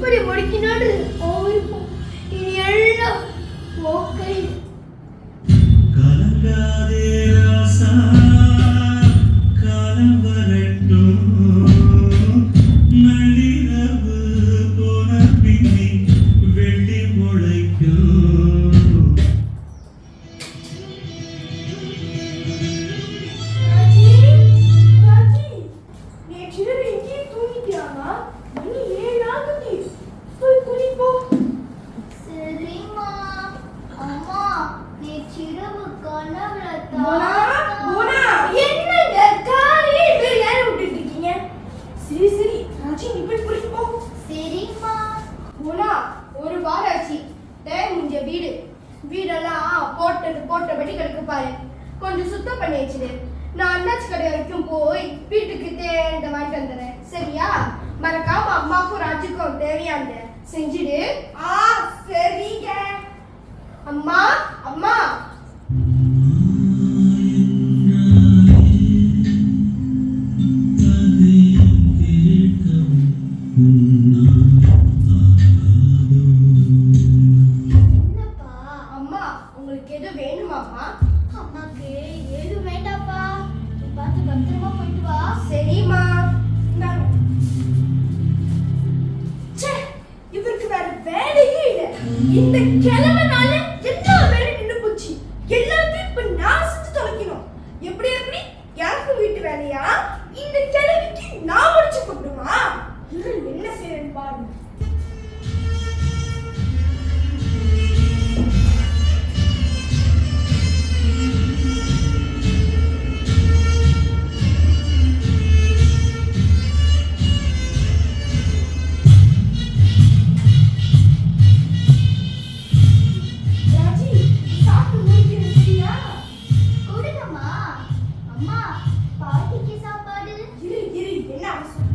எப்படி முடிக்கணும்னு போயிருப்போம். இனி எல்லாம் ஓகே. கலங்காதே ராசா, காலம் வரட்டும், நள்ளிரவு போன பின்னி வெள்ளி முளைக்கும். ராஜி, நேற்றிரவு எங்கே தூங்கிட்டியாமா? மணி 7 ஆகுது. போய் குளிப்போ. சரிம்மா. அம்மா, நேற்றிரவு கனவுல போனா போனா என்னங்க காலையில் வேற யாரை விட்டுட்டு இருக்கீங்க? சரி சரி ராஜி, நீ போய் குளிப்போ. சரிம்மா. போனா ஒரு வாரம் ஆச்சு. டைம் முடிஞ்ச வீடெல்லாம் போட்டபடி கிடக்கு பாரு. கொஞ்சம் சுத்தம் பண்ணி வச்சுடு. நான் அண்ணாச்சி கடை வரைக்கும் போய் வீட்டுக்கு தேர்ந்த வாங்கிட்டு வந்துடுறேன். சரியா? மறக்காம அம்மாக்கும் ராஜுக்கும் தேவையானத செஞ்சுடு. சரிங்க. அம்மா அம்மா. என்னப்பா? அம்மா, உங்களுக்கு எது வேணுமாம்மா? அம்மாக்கு ஏதும் வேண்டாப்பா. நீ பார்த்து பத்திரமா போயிட்டு வா. சரிம்மா. இந்தாங்க. ச்சே, இவருக்கு வேற வேலையே இல்ல. இந்த கிழவனால எல்லா வேலையும் நின்னு போச்சு. எல்லாத்தையும் இப்ப நான் செஞ்சு தொலைக்கணும். எப்படி எனக்கு வீட்டு வேலையா? இந்த கிழவிக்கு நான் முடிச்சு போட்டுமா? என்ன செய்யறேன்னு பாருங்க. ராஜி, சாப்பிட்டு முடிக்கிறேன். சரியா? கொடுங்கம்மா. அம்மா, பாட்டிக்கு சாப்பாடு. இரு என்ன அவசரம்?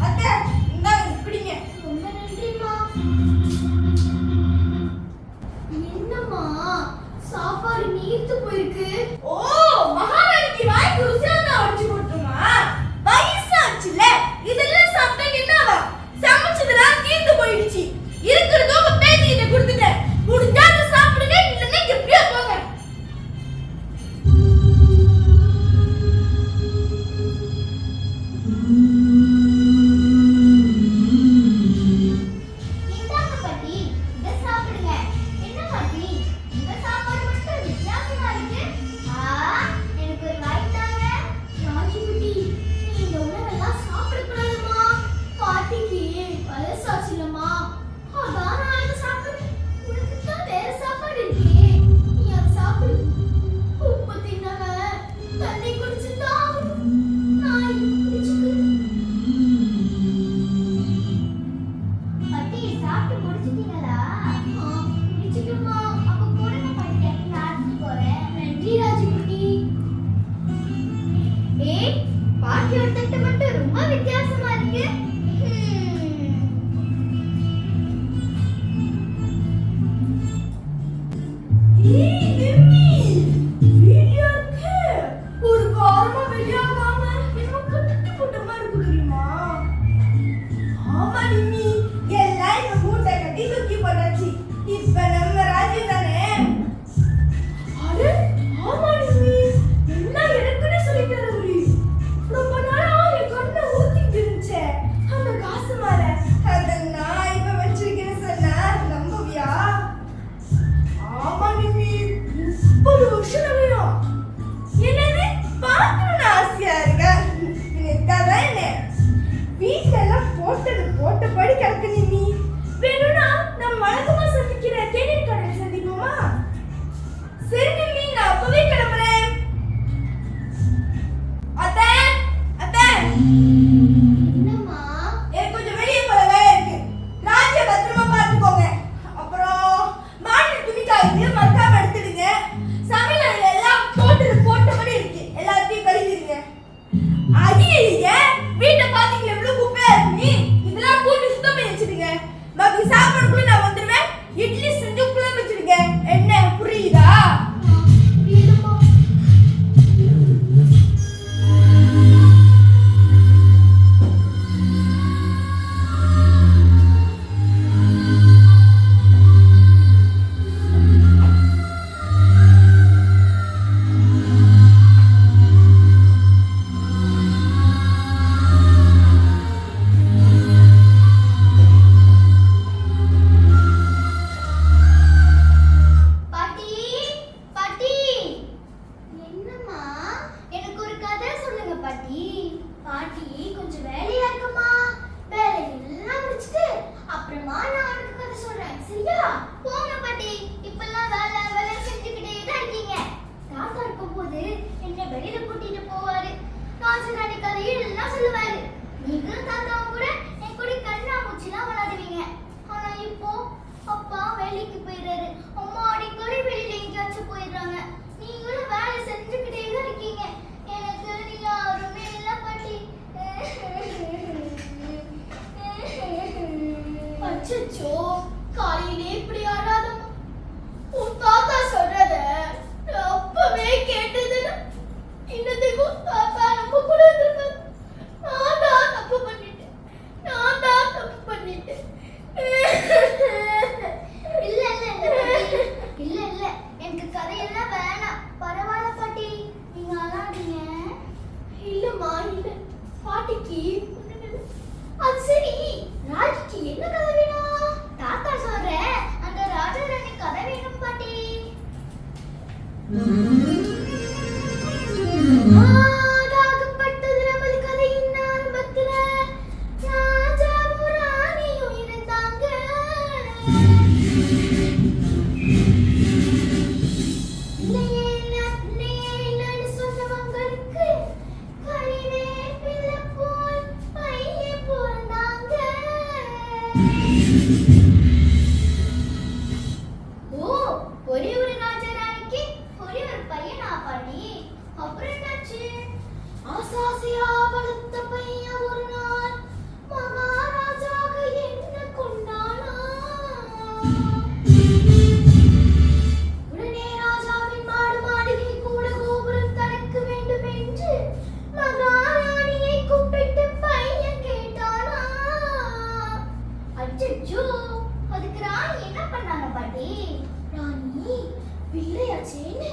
அத்தை, இந்தாங்க போங்க பாட்டி. இப்பெல்லாம் வேலை வேலை செஞ்சுக்கிட்டே தான் இருக்கீங்க. தாத்தா இருக்கும்போது என்னை வெளியில கூட்டிட்டு போவாரு. ராஜராணி கதையில் எல்லாம் சொல்லுவாரு. நீங்களும் தாத்தாவும் கூட என் கூட கண்ணாமூச்சிலாம் விளையாடுவீங்க. ஆனா இப்போ அப்பா வேலைக்கு போயிடுறாரு. அம்மா அடிக்கடி வெளியில எங்கேயாச்சும் போயிடுறாங்க. நீங்களும் வேலை செஞ்சுக்கிட்டே தான் இருக்கீங்க. எனக்கு நீ யாருமே இல்லை பாட்டி. அச்சச்சோ, காலையிலே இப்படி ஆடாதம்மா. உன் தாத்தா சொல்றத நான் அப்பவே கேட்டதுன்னா இன்னதுக்கும் தாத்தா நம்ம கூட இருந்திருப்பாரு. நான் தான் தப்பு பண்ணிட்டேன். இல்ல இல்ல இல்ல பாட்டி. இல்ல இல்ல, எனக்கு கதையெல்லாம் வேணாம். பரவாயில்ல பாட்டி, நீங்க அழாதீங்க. இல்லம்மா இல்ல, பாட்டிக்கு ஒண்ணும் இல்ல. அது சரி, ராஜிக்கு என்ன கதை வேணும்? தாத்தா சொல்ற அந்த ராஜராணி கதை வேணும் பாட்டி. ஆதாகப்பட்டது நமது கதையின் ஆரம்பத்துல. ராஜாவும் ராணியும் இருந்தாங்க. இல்லையே இல்லைன்னு சொன்னவங்களுக்கு கறிவேப்பிலை போல் பையன் பிறந்தாங்க. ஓ, ஒரே ஒரு ராஜராணிக்கு ஒரே ஒரு பையனா பாட்டி? அப்புறம் என்னாச்சு? ஆசாசியா வளர்த்த பையன் ஒரு நாள் மகாராஜாக என்ன கொண்டானா. உடனே ராஜாவின் மாளிகை கூட கோபுரம் தனக்கு வேண்டும் என்று மகாராணியை கூப்பிட்டு பையன் கேட்டானா. அச்சச்சோ, அதுக்கு ராணி என்ன பண்ணாங்க பாட்டி? ராணி பிள்ளையாச்சேன்னு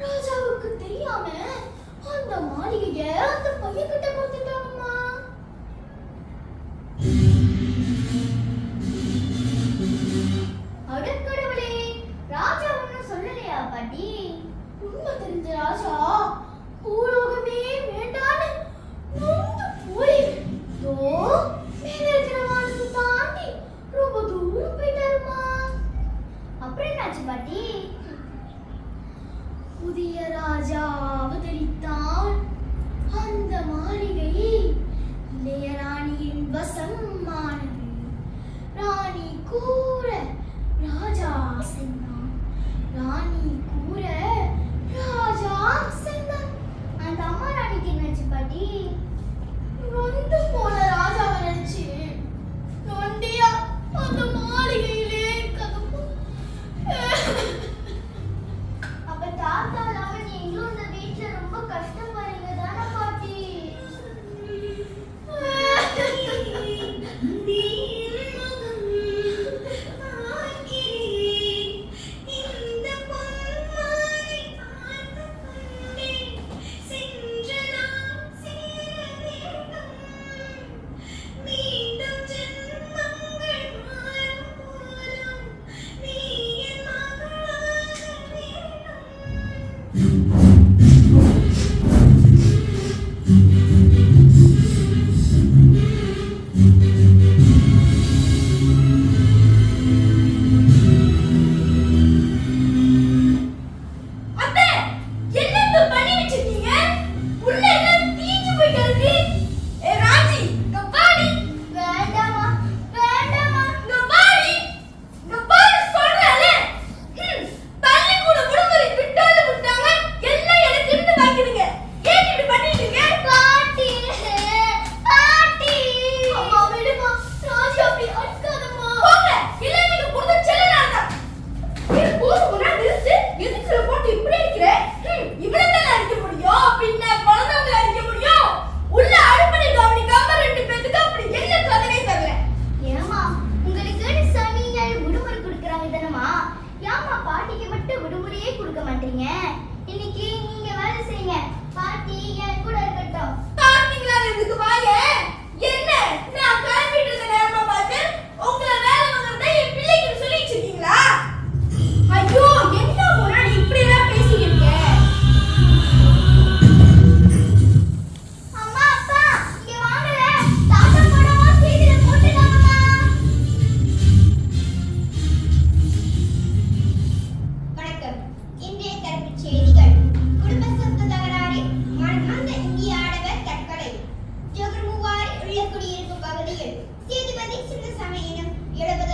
ராஜாவுக்கு தெரியாம அந்த மாளிகைய அந்த பையன் கிட்ட கொடுத்துட்டாங்கம்மா. அடக்கடவுளே, ராஜா ஒன்னும் சொல்லலையா பாட்டி? உண்மை தெரிஞ்ச ராஜா பூலோகமே வேண்டான்னு நொந்து போய் மேல இருக்கிற வானத்தை தாண்டி ரொம்ப தூரம் போயிட்டாருமா. அப்புறம் என்னாச்சு பாட்டி? புதிய ராஜா அவதரித்தான். அந்த மாளிகையை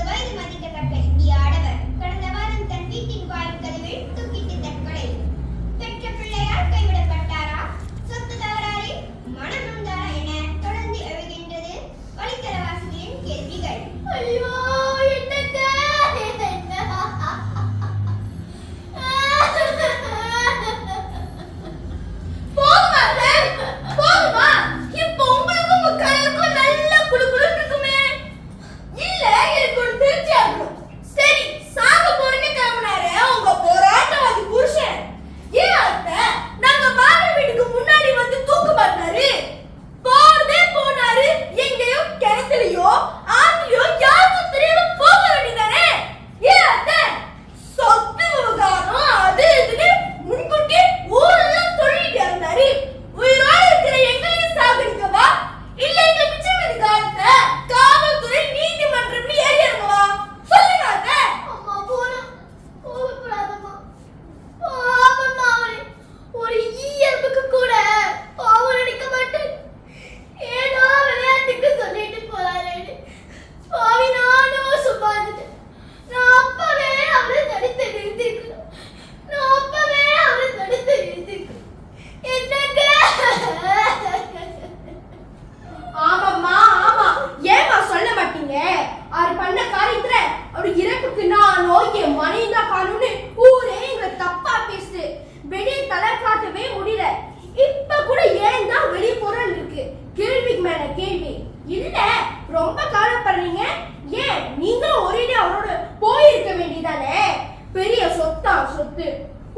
50 வயது மதிக்கத்தக்க இந்திய ஆடவர் கடந்த வாரம் தன் வீட்டின் வாயில் கதவில் தூக்கிட்டு தற்கொலை. பெற்ற பிள்ளையால் கைவிடப்பட்டாரா, சொத்து தகராறு, மனம் நொந்தாரா என தொடர்ந்து எழுகின்றது வலைத்தளவாசிகளின் கேள்விகள். ஐயோ என்னங்க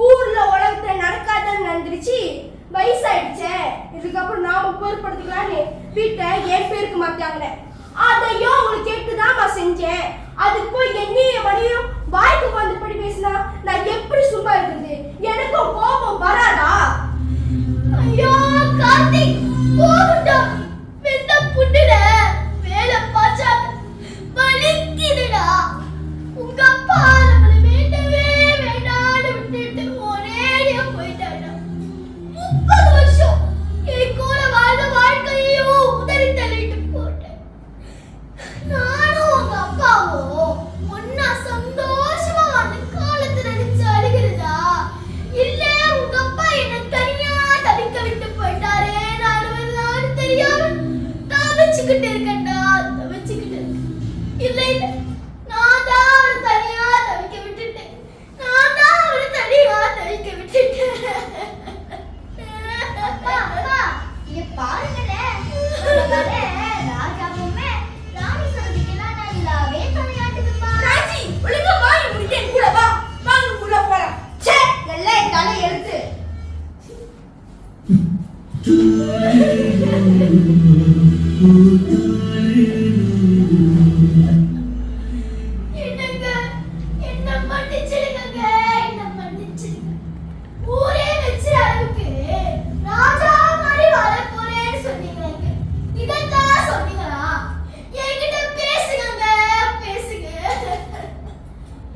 ஊர்ல உலகத்துல நடக்காதன்னு நடந்துருச்சு. வயசாயிடுச்சே, இதுக்கப்புறம் நாம பொறுப்படுத்திக்கலான்னு வீட்டை என் பேருக்கு மாத்தாங்க. அதையும் உங்களுக்கு கேட்டுதான்மா செஞ்சேன். அதுக்கு போய் என்னைய வழியும் வாய்க்கு வந்தபடி பேசினா நான் எப்படி சும்மா இருக்குது? எனக்கும் கோபம் வராதா? ஐயோ கார்த்திக், போகுண்டா வெந்த புண்ணுல வேலை பாச்சா வலிக்குதுடா. உங்க அப்பா நம்மள வேண்டவே வேண்டான்னு விட்டுட்டு ஒரேடியா போயிட்டாடா. 30 வருஷம் என் கூட வாழ்ந்த வாழ்க்கையையும் உதறி தள்ளிட்டு போட்டேன். நானும் உங்க அப்பாவும் ஒன்னா சந்தோஷமா அந்த காலத்துல நினைச்சு அழுகிறதா, இல்ல உங்க அப்பா என்ன தனியா தவிக்க விட்டு போயிட்டாரே நான் வருதான்னு தெரியாம தவிச்சுக்கிட்டு இருக்கேன்டா, தவிச்சுக்கிட்டு இருக்கேன். இல்ல இல்ல, நான் தான் அவரை தனியா தவிக்க விட்டுட்டேன். நான் தான் அவரை தனியா தவிக்க விட்டுட்டேன். இங்க பாருங்களேன், ராஜாவுமே ராணி சொல்றதுக்கெல்லாம் நல்லாவே தலையாட்டுதுமா. ராஜி ஒழுங்கா வாய் முடிக்க கூட வா, வாங்க உள்ள போலாம். ச்சே, எல்லாம் என் தலை எழுத்து. என்னங்க, என்ன மன்னிச்சிடுங்க, என்ன மன்னிச்சிடுங்க. ஊரே வெச்ச அளவுக்கு ராஜா மாதிரி வாழ போறேன்னு சொன்னீங்க. இதத்தான் சொன்னீங்களா? என்கிட்ட பேசுங்க, பேசுங்க.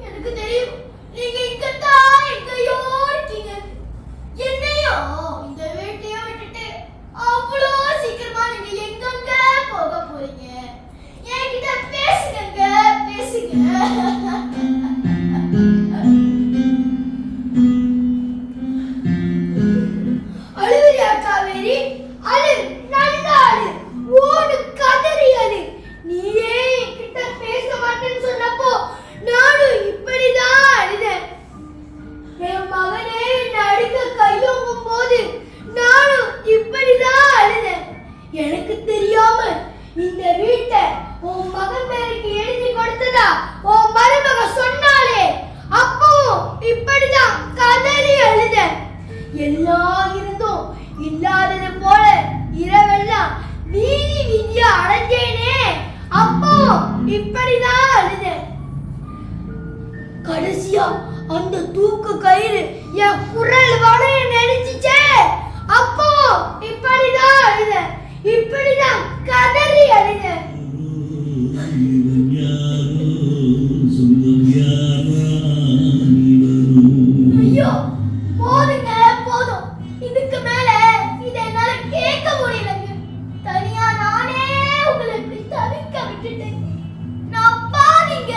எனக்கு தெரியும் நீங்க இங்கதான் எங்கேயோ இருக்கீங்க. என்னையும் இந்த வீட்டையும் விட்டுட்டு அவ்வளோ சீக்கிரமா நீங்க எங்கங்க போக போறீங்க? என்கிட்ட பேசுங்க, பேசுங்க. அழுவியா காவேரி? அழு, நல்லா அழு, ஓடு, கதறி அழு. நீயே என்கிட்ட பேச மாட்டேன்னு சொன்னப்போ நானும் இப்படிதான் அழுதேன். என் மகனே என்னை அடிக்க கையோங்கும் போது நானும் இப்படிதான் அழுதேன். எனக்கு தெரியாம இந்த வீட்டை உன் மகன் பேருக்கு எழுதி கொடுத்ததா உன் மருமக சொன்னாலே, அப்பவும் இப்படிதான் கதறி அழுதேன். எல்லாம் இருந்தும் இல்லாதது போல இரவெல்லாம் வீதி வீதியா அலைஞ்சேனே, அப்போ இப்படிதான் அழுதேன். கடைசியா அந்த தூக்கு கயிறு என் குரல் வளைய நெரிச்சிச்சே, அப்போ இப்படிதான் அழுதேன். இப்படிதான் கதறி அழுதேன். ஐயோ போதுங்க, போதும். இதுக்கு மேல இதை என்னால கேட்க முடியலங்க. தனியா நானே உங்களை இப்படி தவிக்க விட்டுட்டேன். நான் பாதிங்க,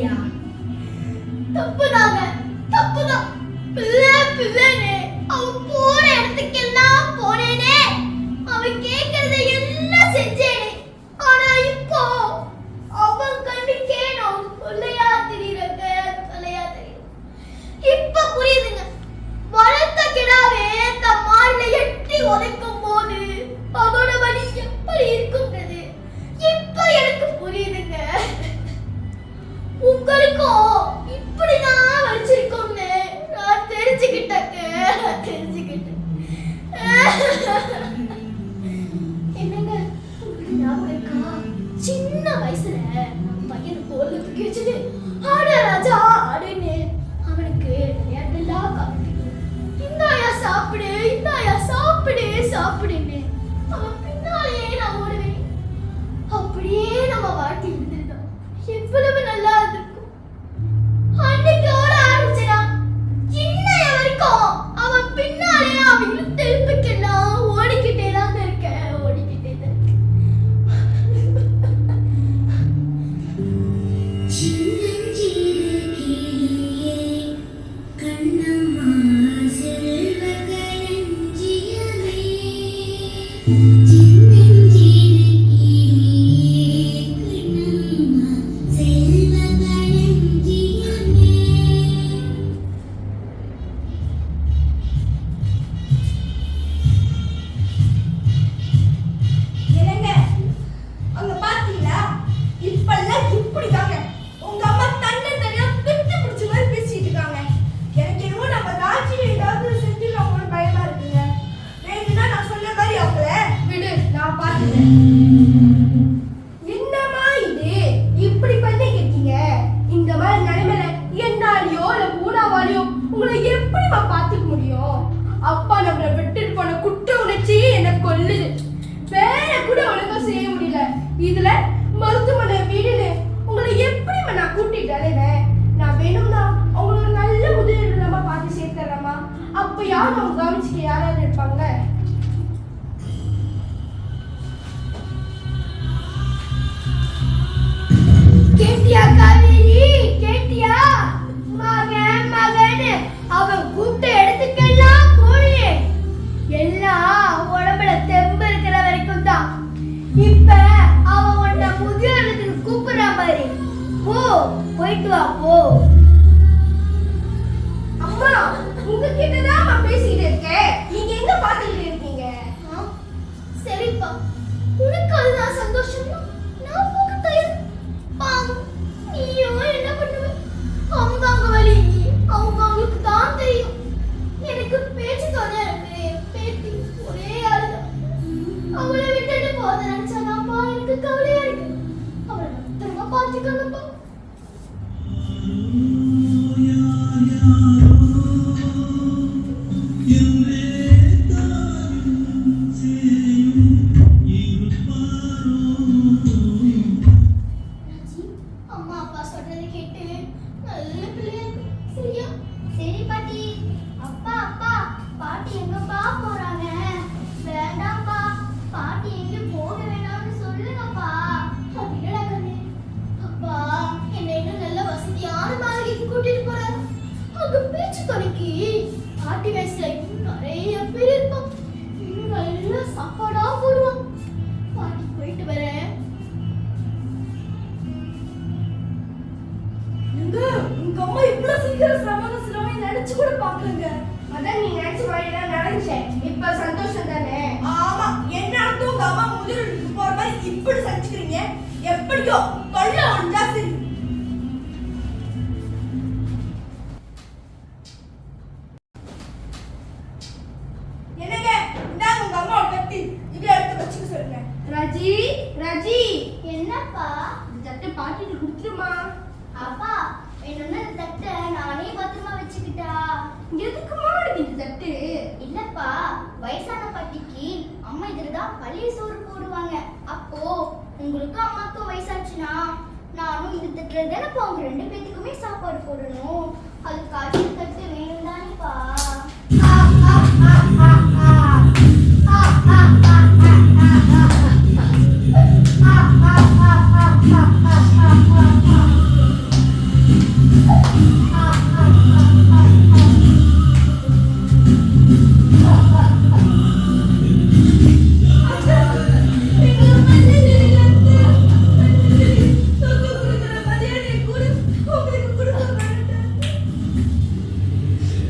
இல்லையா? தப்புதாங்க, தப்புதான். பிள்ளை பிள்ளைன்னு அவன் போன இடத்துக்கெல்லாம் போனேனே, அவன் கேட்கறத எல்லாம் செஞ்சேனே. ஆனா இப்போ அவன் கண்ணுக்கே நான் சொல்லையா தெரியுறங்க, சொல்லையா தெரியும். இப்ப புரியுதுங்க. வளர்த்த கிடாவே தன் மாறில எட்டி உதைக்கும் போது அதோட வலி எப்படி இருக்குங்கிறது இப்ப எனக்கு புரியுதுங்க. உங்களுக்கும் இப்படிதான் வலிச்சிருக்கும்னு நான் தெரிஞ்சுக்கிட்டேங்க, தெரிஞ்சுக்கிட்டேன். என்னங்க உங்களுக்கு ஞாபகம் இருக்கா? சின்ன வயசுல பையன் தோல்ல தூக்கி வச்சுட்டு ஆடு ராஜா ஆடுன்னு அவனுக்கு விளையாட்டுலாம் காமிக்கணும். இந்தாயா சாப்பிடு, இந்தாயா சாப்பிடு சாப்பிடுன்னு அவன் பின்னாலேயே நான் ஓடுவேன். அப்படியே நம்ம வாழ்க்கை இருந்திருந்தோம் எவ்வளவு நல்லா இருந்திருக்கும். அன்னைக்கு ஓட ஆரம்பிச்சா இன்னைய வரைக்கும் அவன் பின்னாலே அவன் இழுத்து இழுப்புக்கெல்லாம் ஓடிக்கிட்டே தான் இருக்கேன், ஓடிக்கிட்டே தான் இருக்கேன். என்னங்க அங்க பாத்தீங்களா? இப்பெல்லாம் இப்படிதாங்க. உங்க அம்மா தன்னை தனியா பிடிச்சு பிடிச்ச மாதிரி பேசிட்டு இருக்காங்க. எனக்கு என்னமோ நம்ம ராஜி ஏதாவது செஞ்சிருவாங்களோன்னு பயமா இருக்குங்க. வேணும்னா நான் சொன்ன மாதிரி அவங்கள விடு, நான் பாத்துக்கிறேன். என்னம்மா இது இப்படி பண்ணிக்கிட்டீங்க? இந்த மாதிரி நிலைமையில என்னாலையோ இல்ல பூனாவாலையோ உங்களை எப்படிமா பாத்துக்க முடியும்? அப்பா நம்மளை விட்டுட்டு போன குற்ற உணர்ச்சி என்ன கொல்லுது. வேலை கூட ஒழுங்கா செய்ய முடியல. இதுல மருத்துவமனை வீடுன்னு உங்களை எப்படி நான் கூட்டிட்டு அலைவேன்? நான் வேணும்னா அவங்களை ஒரு நல்ல உதவி இல்லாம பார்த்து சேர்த்துறேம்மா. அப்ப யாரும் அவங்க கவனிச்சுக்க யாராவது இருப்பாங்க? கேட்டியா காவேரி, கேட்டியா? மகன் மகன் அவன் கூப்பிட்ட இடத்துக்கெல்லாம் போனியே, எல்லாம் உடம்புல தெம்பு இருக்கிற வரைக்கும் தான். இப்ப அவன் உன்னை முதியோரத்துக்கு கூப்பிடுறான் பாரு, போ போயிட்டு வா போ. அம்மா உங்ககிட்ட தான் நான் பேசிக்கிட்டு இருக்கேன், நீங்க எங்க பாத்துக்கிட்டு இருக்கீங்க? சரிப்பா, உனக்கு அதுதான் சந்தோஷமா? நான் போக தயார். பாவம் நீயும் என்ன பண்ணுவ? அவங்க அவங்க வழி அவங்க அவங்களுக்கு தான் தெரியும். எனக்கு பேச்சு தோண இருக்கு, பேத்தி ஒரே ஆளுதான். அவளை விட்டுட்டு போத நினைச்சாதான்ப்பா எனக்கு கவலையா இருக்கு. அவளை பத்திரமா பார்த்துக்கணும்ப்பா. அம்மா அப்பா சொல்றதை கேட்டு நல்ல பிள்ளையா இருக்கு. சரியா? சரி பாட்டி. அப்பா அப்பா பாட்டி எங்கப்பா போறாங்க? வேண்டாம்ப்பா, பாட்டி எங்க போக வேணாம்னு சொல்லுங்கப்பா. அப்படின்னா கண்ணு, அப்பா என்னை இன்னும் நல்ல வசதியான மாளிகைக்கு கூட்டிட்டு போறாரு. அங்க பேச்சு துணைக்கு பாட்டி வயசுல இன்னும் நிறைய பேர் இருப்பாங்க. இன்னும் நல்ல சாப்பாடா போடுவாங்க. பாட்டி போயிட்டு வரேன். உங்க அம்மா இவ்வளவு சீக்கிரம் சிரமம் நினைச்சு கூட பாக்கலங்க. அதான் நீ நினைச்ச மாதிரி நடந்துச்சு. இப்ப சந்தோஷம் தானே? ஆமா, என்னாலும் உங்க அம்மா முதலுக்கு போற மாதிரி இப்படி சந்திக்கிறீங்க. எப்படியோ தொல்லை ஒன்று ஜாஸ்தி. என்னங்க இந்தாங்க உங்க அம்மா கட்டி இதை எடுத்து வச்சுக்க சொல்லுங்க. ராஜி ராஜி. என்னப்பா? இந்த தட்டை பாட்டிட்டு கொடுத்துருமா. அப்பா என்னன்னா தட்டை நானே பத்திரமா வச்சுக்கிட்டா. எதுக்குமா இந்த தட்டு? இல்லப்பா, வயசான பாட்டிக்கு அம்மா இதுலதான் பழைய சோறு போடுவாங்க. அப்போ உங்களுக்கும் அம்மாக்கும் வயசாச்சுன்னா நானும் இந்த தட்டுல தானப்பா அவங்க 2 பேத்துக்குமே சாப்பாடு போடணும். அதுக்காக தட்டு வேணும் தானேப்பா.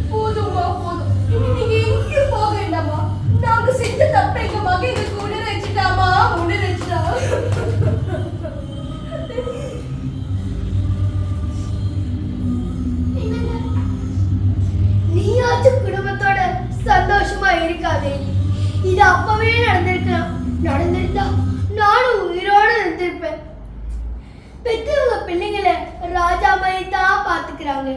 போதும்மா போதும். இனி நீங்க எங்கேயும் போக வேண்டாமா. நாங்க செஞ்ச தப்பை எங்க மகன் எங்களுக்கு உணர வச்சுட்டாமா, உணர வச்சுட்டா. நீயாச்சும் குடும்பத்தோட சந்தோஷமா இருக்காதே. இது அப்பவே நடந்திருக்கலாம். நடந்திருந்தா நானும் உயிரோட இருந்திருப்பேன். பெற்றவங்க பிள்ளைங்களை ராஜா மாதிரி தான் பாத்துக்கிறாங்க.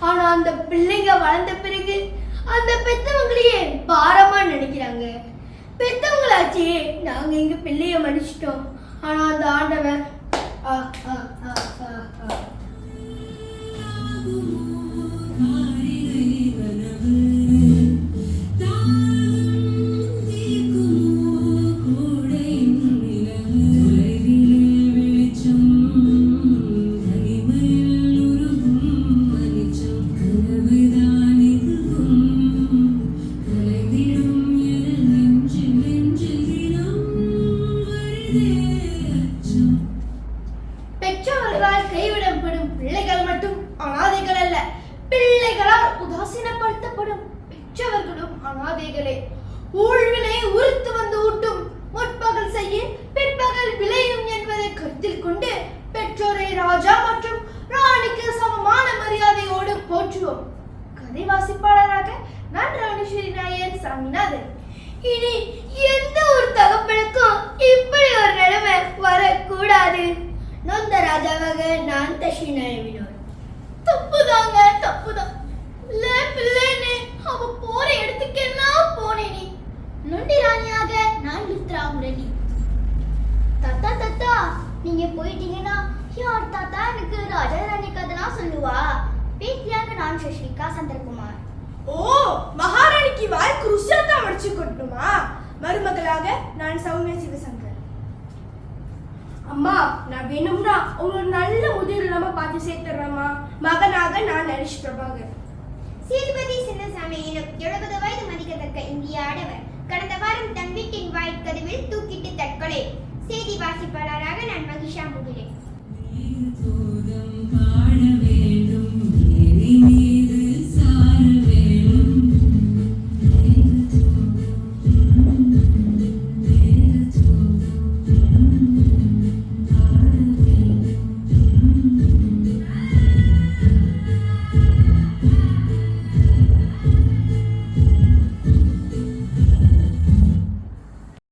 ஆனா அந்த பிள்ளைங்க வளர்ந்த பிறகு அந்த பெத்தவங்களையே பாரமா நினைக்கிறாங்க. பெத்தவங்களாச்சே நாங்க எங்க பிள்ளைய மன்னிச்சிட்டோம். ஆனா அந்த ஆண்டவன் ஆ, ஆ, ஆ, ஆ, ஆ. பெற்றோர்களால் கைவிடப்படும் பிள்ளைகள் மட்டும் அனாதைகள் அல்ல. பிள்ளைகளால் உதாசீனப்படுத்தப்படும் பெற்றவர்களும் அனாதைகளே. ஊழ்வினை உறுத்து வந்து ஊட்டும் முற்பகல் செய்ய பிற்பகல் விளையும் என்பதை கருத்தில் கொண்டு பெற்றோரை ராஜா மற்றும் ராணிக்கு சமமான மரியாதையோடு போற்றுவோம். கதை வாசிப்பாளராக நான் ராணேஸ்வரி நாயர் சாமிநாதன். இனி எந்த ஒரு தகப்பனுக்கும் இப்படி ஒரு நிலைமை வரக்கூடாது. நொந்த ராஜாவாக நான் தஷ்வினாவினோர். தப்புதாங்க, தப்புதான். பிள்ளைன்னு அவ போற இடத்துக்கெல்லாம் போனேனே. நொண்டி ராணியாக நான் லுத்ரா முரளி. தாத்தா தாத்தா, நீங்க போயிட்டீங்கன்னா யார் தாத்தா எனக்கு ராஜா ராணி கதைலாம் சொல்லுவா? பேத்தியாக நான் சஷ்மிகா சந்திரகுமார். ஓ, மகாராணிக்கு வாய்க்கு ருசியாத்தா வடிச்சு கொட்டணுமா? மருமகளாக நான் சௌமியா சிவசங்கர். அம்மா, நான் வேணும்னா உங்களுக்கு நல்ல முதிர் இல்லாம பார்த்து சேர்த்துறேம்மா. மகனாக நான் நரேஷ் பிரபாகர். சேதுபதி சின்னசாமி எனும் 70 வயது மதிக்கத்தக்க இந்திய ஆடவர் கடந்த வாரம் தன் வீட்டின் வாய்க்கதவில் தூக்கிட்டு தற்கொலை. செய்தி வாசிப்பாளராக நான் மகிஷா முகிலே.